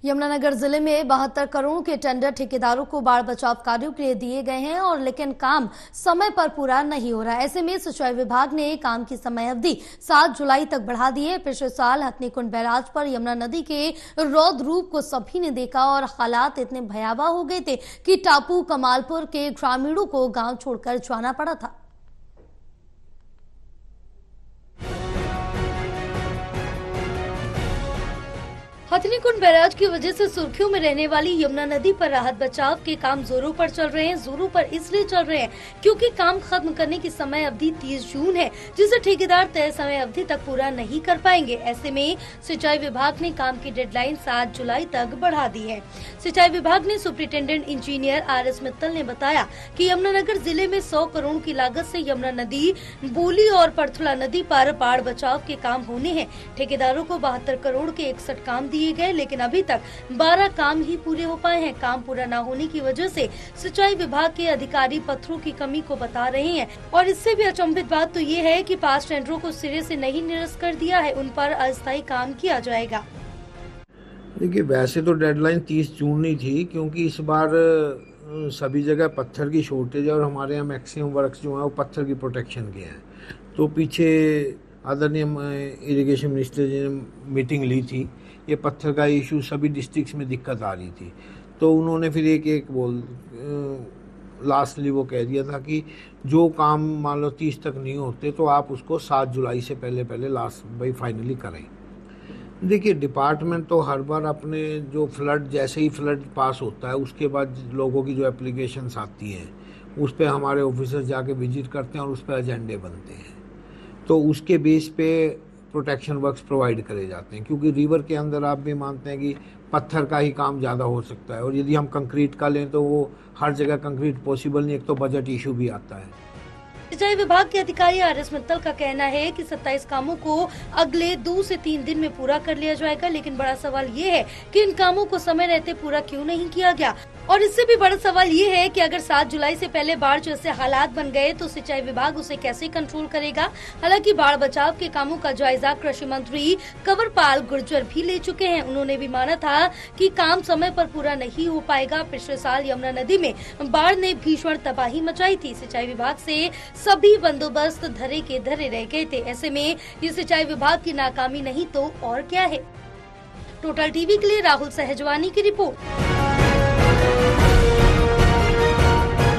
यमुनानगर जिले में 72 करोड़ के टेंडर ठेकेदारों को बाढ़ बचाव कार्यों के लिए दिए गए हैं और लेकिन काम समय पर पूरा नहीं हो रहा है। ऐसे में सिंचाई विभाग ने काम की समय अवधि 7 जुलाई तक बढ़ा दी है। पिछले साल हथनीकुंड बैराज पर यमुना नदी के रौद्र रूप को सभी ने देखा और हालात इतने भयावह हो गए थे कि टापू कमालपुर के ग्रामीणों को गाँव छोड़कर जाना पड़ा था। हथनीकुंड बैराज की वजह से सुर्खियों में रहने वाली यमुना नदी पर राहत बचाव के काम जोरों पर चल रहे हैं। जोरों पर इसलिए चल रहे हैं क्योंकि काम खत्म करने की समय अवधि 30 जून है, जिसे ठेकेदार तय समय अवधि तक पूरा नहीं कर पाएंगे। ऐसे में सिंचाई विभाग ने काम की डेडलाइन 7 जुलाई तक बढ़ा दी है। सिंचाई विभाग ने सुपरिटेंडेंट इंजीनियर RS मित्तल ने बताया कि यमुनानगर जिले में 100 करोड़ की लागत से यमुना नदी, बोली और परथुला नदी पर बाढ़ बचाव के काम होने हैं। ठेकेदारों को 72 करोड़ के 61 काम दिए गए, लेकिन अभी तक 12 काम ही पूरे हो पाए हैं। काम पूरा न होने की वजह से सिंचाई विभाग के अधिकारी पत्थरों की कमी को बता रहे हैं और इससे भी अचंभित बात तो ये है कि 5 टेंडरों को सिरे से नहीं निरस्त कर दिया है, उन पर अस्थायी काम किया जाएगा। देखिए, वैसे तो डेडलाइन 30 जून नहीं थी, क्योंकि इस बार सभी जगह पत्थर की शॉर्टेज है और हमारे यहाँ मैक्सिमम वर्क्स जो है वो पत्थर की प्रोटेक्शन के हैं। तो पीछे आदरणीय इरिगेशन मिनिस्टर जी ने मीटिंग ली थी, ये पत्थर का इशू सभी डिस्ट्रिक्ट्स में दिक्कत आ रही थी, तो उन्होंने फिर एक लास्टली वो कह दिया था कि जो काम मान लो 30 तक नहीं होते तो आप उसको 7 जुलाई से पहले लास्ट भाई फाइनली करें। देखिए, डिपार्टमेंट तो हर बार अपने जो फ्लड, जैसे ही फ्लड पास होता है उसके बाद लोगों की जो एप्लीकेशंस आती हैं उस पर हमारे ऑफिसर्स जाके विजिट करते हैं और उस पर एजेंडे बनते हैं, तो उसके बेस पे प्रोटेक्शन वर्क्स प्रोवाइड करे जाते हैं। क्योंकि रिवर के अंदर आप भी मानते हैं कि पत्थर का ही काम ज़्यादा हो सकता है और यदि हम कंक्रीट का लें तो वो हर जगह कंक्रीट पॉसिबल नहीं, एक तो बजट इशू भी आता है। सिंचाई विभाग के अधिकारी RS मित्तल का कहना है कि 27 कामों को अगले 2 से 3 दिन में पूरा कर लिया जाएगा, लेकिन बड़ा सवाल ये है कि इन कामों को समय रहते पूरा क्यों नहीं किया गया। और इससे भी बड़ा सवाल ये है कि अगर 7 जुलाई से पहले बाढ़ जैसे हालात बन गए तो सिंचाई विभाग उसे कैसे कंट्रोल करेगा। हालांकि बाढ़ बचाव के कामों का जायजा कृषि मंत्री कंवरपाल गुर्जर भी ले चुके हैं। उन्होंने भी माना था कि काम समय पर पूरा नहीं हो पाएगा। पिछले साल यमुना नदी में बाढ़ ने भीषण तबाही मचाई थी। सिंचाई विभाग से सभी बंदोबस्त धरे के धरे रह गए थे। ऐसे में ये सिंचाई विभाग की नाकामी नहीं तो और क्या है। टोटल टीवी के लिए राहुल सहजवानी की रिपोर्ट।